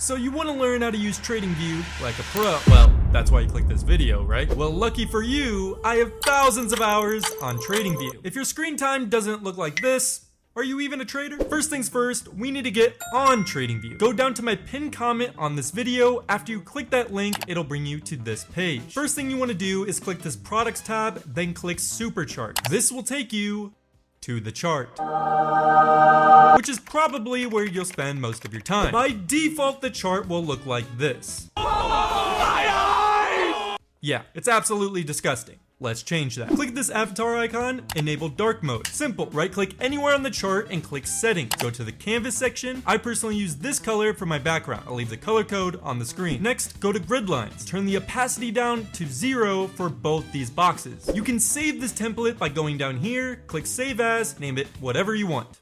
So you want to learn how to use TradingView like a pro. Well, that's why you click this video, right? Well, lucky for you, I have thousands of hours on TradingView. If your screen time doesn't look like this, are you even a trader? First things first, we need to get on TradingView. Go down to my pinned comment on this video. After you click that link, it'll bring you to this page. First thing you want to do is click this products tab, then click super chart. This will take you to the chart, which is probably where you'll spend most of your time. By default, the chart will look like this. Yeah, it's absolutely disgusting. Let's change that. Click this avatar icon, enable dark mode. Simple, right click anywhere on the chart and click settings. Go to the canvas section. I personally use this color for my background. I'll leave the color code on the screen. Next, go to grid lines. Turn the opacity down to 0 for both these boxes. You can save this template by going down here, click save as, name it whatever you want.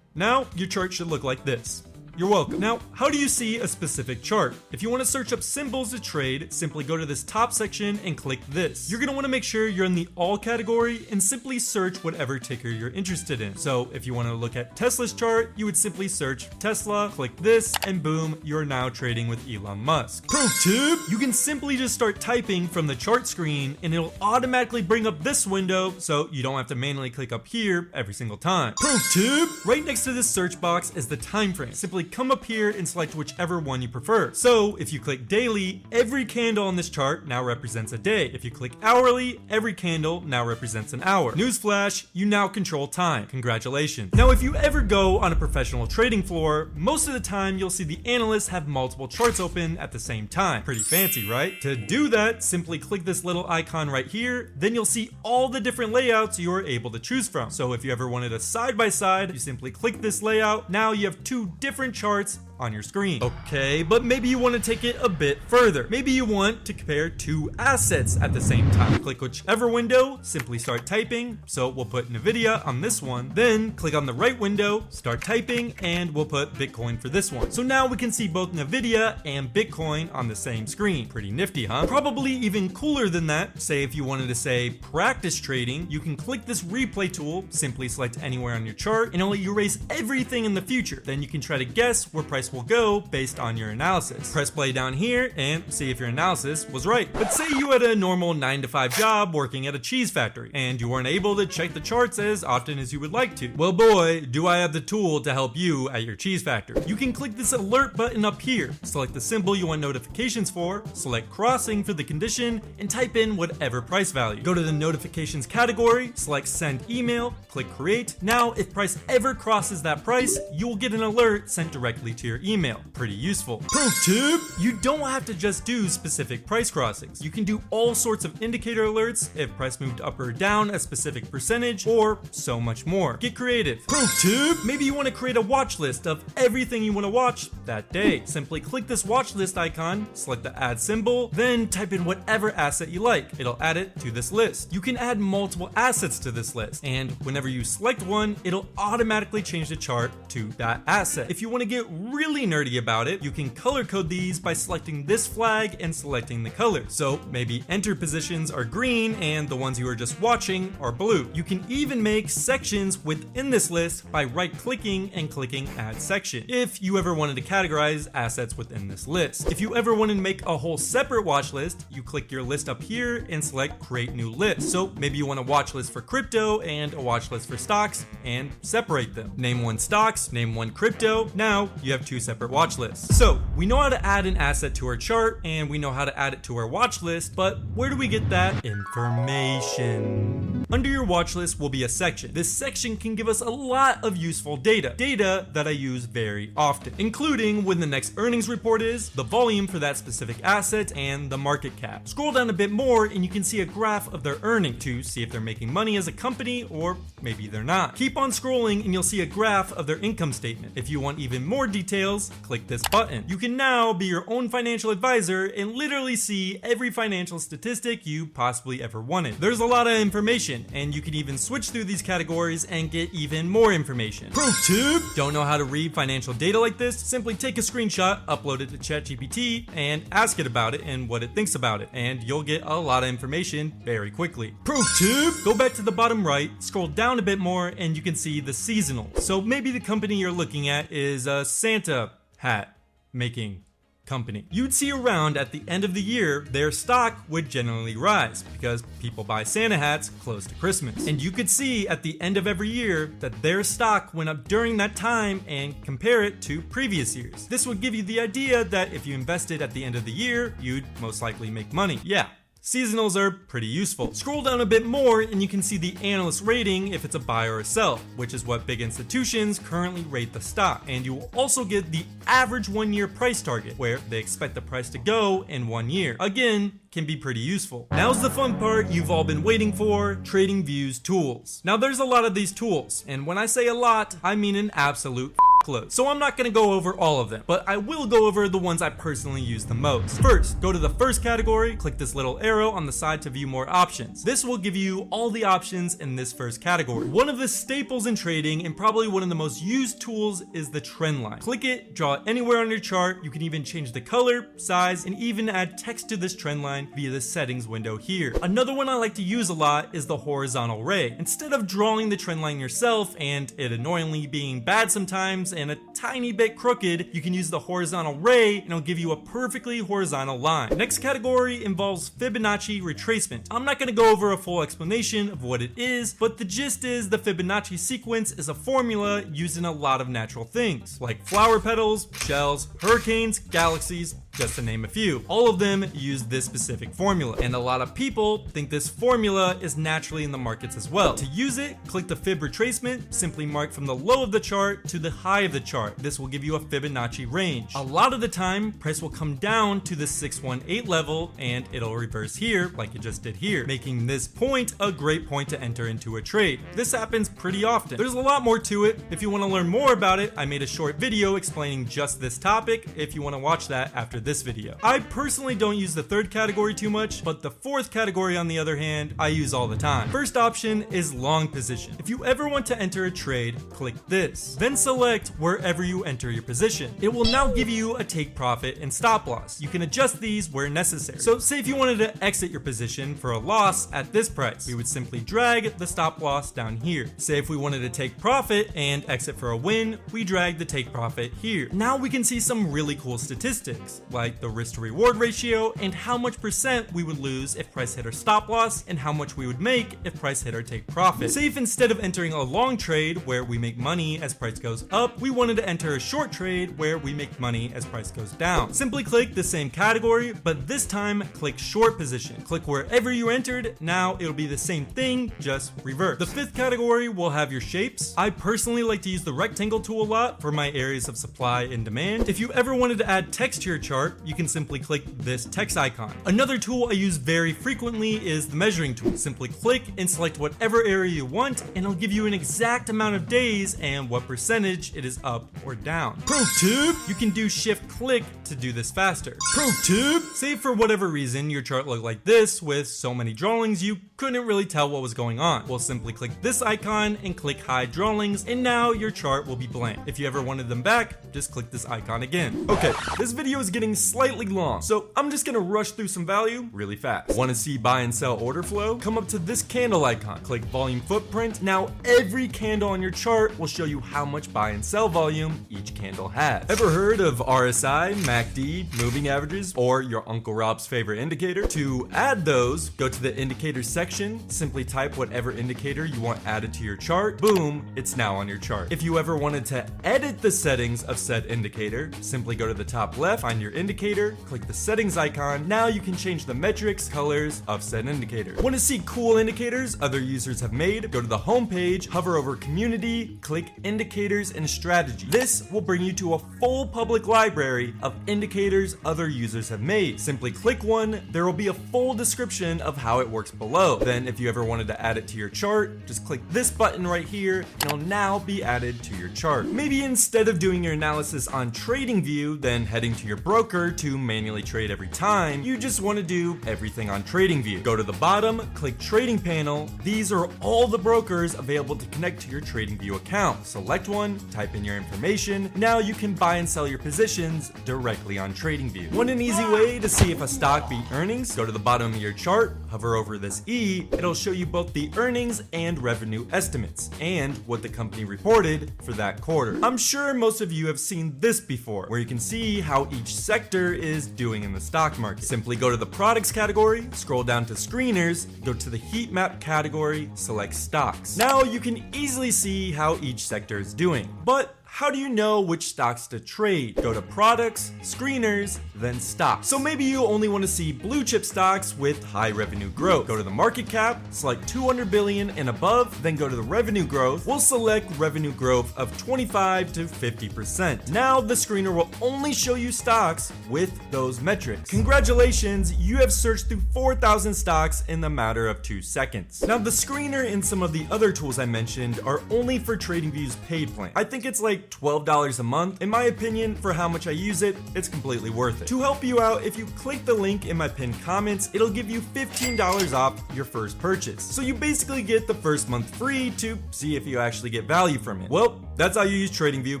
Now, your chart should look like this. You're welcome. Now, how do you see a specific chart? If you want to search up symbols to trade, simply go to this top section and click this. You're going to want to make sure you're in the all category and simply search whatever ticker you're interested in. So if you want to look at Tesla's chart, you would simply search Tesla, click this, and boom, you're now trading with Elon Musk. Pro tip! You can simply just start typing from the chart screen and it'll automatically bring up this window so you don't have to manually click up here every single time. Pro tip! Right next to this search box is the time frame. Simply come up here and select whichever one you prefer. So if you click daily, every candle on this chart now represents a day. If you click hourly, every candle now represents an hour. Newsflash, you now control time. Congratulations. Now, if you ever go on a professional trading floor, most of the time you'll see the analysts have multiple charts open at the same time. Pretty fancy, right? To do that, simply click this little icon right here. Then you'll see all the different layouts you're able to choose from. So if you ever wanted a side-by-side, you simply click this layout. Now you have two different charts on your screen. Okay, but maybe you want to take it a bit further. Maybe you want to compare two assets at the same time. Click whichever window, simply start typing. So we'll put Nvidia on this one. Then click on the right window, start typing, and we'll put Bitcoin for this one. So now we can see both Nvidia and Bitcoin on the same screen. Pretty nifty, huh? Probably even cooler than that. Say if you wanted to say practice trading, you can click this replay tool, simply select anywhere on your chart, and it'll erase everything in the future. Then you can try to guess where price will go based on your analysis. Press play down here and see if your analysis was right. But say you had a normal 9-to-5 job working at a cheese factory and you weren't able to check the charts as often as you would like to. Well boy, do I have the tool to help you at your cheese factory. You can click this alert button up here, select the symbol you want notifications for, select crossing for the condition, and type in whatever price value. Go to the notifications category, select send email, click create. Now if price ever crosses that price, you will get an alert sent directly to your email. Pretty useful. Pro tip! You don't have to just do specific price crossings. You can do all sorts of indicator alerts if price moved up or down a specific percentage, or so much more. Get creative. Pro tip! Maybe you want to create a watch list of everything you want to watch that day. Simply click this watch list icon, select the add symbol, then type in whatever asset you like. It'll add it to this list. You can add multiple assets to this list, and whenever you select one, it'll automatically change the chart to that asset. If you want to get really nerdy about it, you can color code these by selecting this flag and selecting the color. So maybe enter positions are green and the ones you are just watching are blue. You can even make sections within this list by right clicking and clicking add section if you ever wanted to categorize assets within this list. If you ever wanted to make a whole separate watch list, you click your list up here and select create new list. So maybe you want a watch list for crypto and a watch list for stocks and separate them. Name one stocks, name one crypto. Now you have two separate watch lists. So we know how to add an asset to our chart and we know how to add it to our watch list, but where do we get that information? Under your watch list will be a section. This section can give us a lot of useful data that I use very often, including when the next earnings report is, the volume for that specific asset, and the market cap. Scroll down a bit more and you can see a graph of their earning to see if they're making money as a company or maybe they're not. Keep on scrolling and you'll see a graph of their income statement. If you want even more details, click this button. You can now be your own financial advisor and literally see every financial statistic you possibly ever wanted. There's a lot of information and you can even switch through these categories and get even more information. Pro tip! Don't know how to read financial data like this? Simply take a screenshot, upload it to ChatGPT, and ask it about it and what it thinks about it, and you'll get a lot of information very quickly. Pro tip! Go back to the bottom right, scroll down a bit more, and you can see the seasonal. So maybe the company you're looking at is Santa Santa hat making company. You'd see around at the end of the year, their stock would generally rise because people buy Santa hats close to Christmas. And you could see at the end of every year that their stock went up during that time and compare it to previous years. This would give you the idea that if you invested at the end of the year, you'd most likely make money. Yeah. Seasonals are pretty useful. Scroll down a bit more and you can see the analyst rating if it's a buy or a sell, which is what big institutions currently rate the stock. And you will also get the average 1 year price target, where they expect the price to go in 1 year. Again, can be pretty useful. Now's the fun part you've all been waiting for, TradingView's tools. Now there's a lot of these tools, and when I say a lot, I mean an absolute load. So I'm not gonna go over all of them, but I will go over the ones I personally use the most. First, go to the first category, click this little arrow on the side to view more options. This will give you all the options in this first category. One of the staples in trading and probably one of the most used tools is the trend line. Click it, draw it anywhere on your chart. You can even change the color, size, and even add text to this trend line via the settings window here. Another one I like to use a lot is the horizontal ray. Instead of drawing the trend line yourself and it annoyingly being bad sometimes and a tiny bit crooked, you can use the horizontal ray and it'll give you a perfectly horizontal line. Next category involves Fibonacci retracement. I'm not going to go over a full explanation of what it is, but the gist is the Fibonacci sequence is a formula used in a lot of natural things, like flower petals, shells, hurricanes, galaxies, just to name a few. All of them use this specific formula, and a lot of people think this formula is naturally in the markets as well. To use it, click the Fib retracement, simply mark from the low of the chart to the high of the chart. This will give you a Fibonacci range. A lot of the time, price will come down to the 618 level and it'll reverse here like it just did here, making this point a great point to enter into a trade. This happens pretty often. There's a lot more to it. If you want to learn more about it, I made a short video explaining just this topic if you want to watch that after this video. I personally don't use the third category too much, but the fourth category on the other hand, I use all the time. First option is long position. If you ever want to enter a trade, click this. Then select wherever you enter your position. It will now give you a take profit and stop loss. You can adjust these where necessary. So say if you wanted to exit your position for a loss at this price, we would simply drag the stop loss down here. Say if we wanted to take profit and exit for a win, we drag the take profit here. Now we can see some really cool statistics, like the risk to reward ratio and how much percent we would lose if price hit our stop loss and how much we would make if price hit our take profit. Say if instead of entering a long trade where we make money as price goes up, we wanted to enter a short trade where we make money as price goes down. Simply click the same category, but this time click short position. Click wherever you entered. Now it'll be the same thing, just reverse. The fifth category will have your shapes. I personally like to use the rectangle tool a lot for my areas of supply and demand. If you ever wanted to add text to your chart, you can simply click this text icon. Another tool I use very frequently is the measuring tool. Simply click and select whatever area you want, and it'll give you an exact amount of days and what percentage it is up or down. Pro tip, you can do shift click to do this faster. Pro tip, say for whatever reason your chart looked like this with so many drawings you couldn't really tell what was going on. We'll simply click this icon and click hide drawings, and now your chart will be blank. If you ever wanted them back, just click this icon again. Okay, this video is getting slightly long, so I'm just gonna rush through some value really fast. Want to see buy and sell order flow? Come up to this candle icon, click volume footprint. Now every candle on your chart will show you how much buy and sell volume each candle has. Ever heard of RSI, MACD, moving averages, or your Uncle Rob's favorite indicator? To add those, go to the indicator section, simply type whatever indicator you want added to your chart. Boom, it's now on your chart. If you ever wanted to edit the settings of said indicator, simply go to the top left, find your indicator, click the settings icon. Now you can change the metrics, colors of said indicator. Want to see cool indicators other users have made? Go to the home page, hover over community, click indicators and strategy. This will bring you to a full public library of indicators other users have made. Simply click one, there will be a full description of how it works below. Then if you ever wanted to add it to your chart, just click this button right here and it'll now be added to your chart. Maybe instead of doing your analysis on TradingView, then heading to your broker broker to manually trade every time. You just want to do everything on TradingView. Go to the bottom, click Trading Panel. These are all the brokers available to connect to your TradingView account. Select one, type in your information. Now you can buy and sell your positions directly on TradingView. Want an easy way to see if a stock beat earnings? Go to the bottom of your chart, hover over this E. It'll show you both the earnings and revenue estimates and what the company reported for that quarter. I'm sure most of you have seen this before, where you can see how each sector is doing in the stock market. Simply go to the products category, scroll down to screeners, go to the heat map category, select stocks. Now you can easily see how each sector is doing. But how do you know which stocks to trade? Go to products, screeners, then stocks. So maybe you only want to see blue chip stocks with high revenue growth. Go to the market cap, select 200 billion and above, then go to the revenue growth. We'll select revenue growth of 25 to 50%. Now the screener will only show you stocks with those metrics. Congratulations, you have searched through 4,000 stocks in the matter of 2 seconds. Now the screener and some of the other tools I mentioned are only for TradingView's paid plan. I think it's like $12 a month. In my opinion, for how much I use it, it's completely worth it. To help you out, if you click the link in my pinned comments, it'll give you $15 off your first purchase. So you basically get the first month free to see if you actually get value from it. Well, that's how you use TradingView.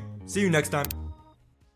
See you next time.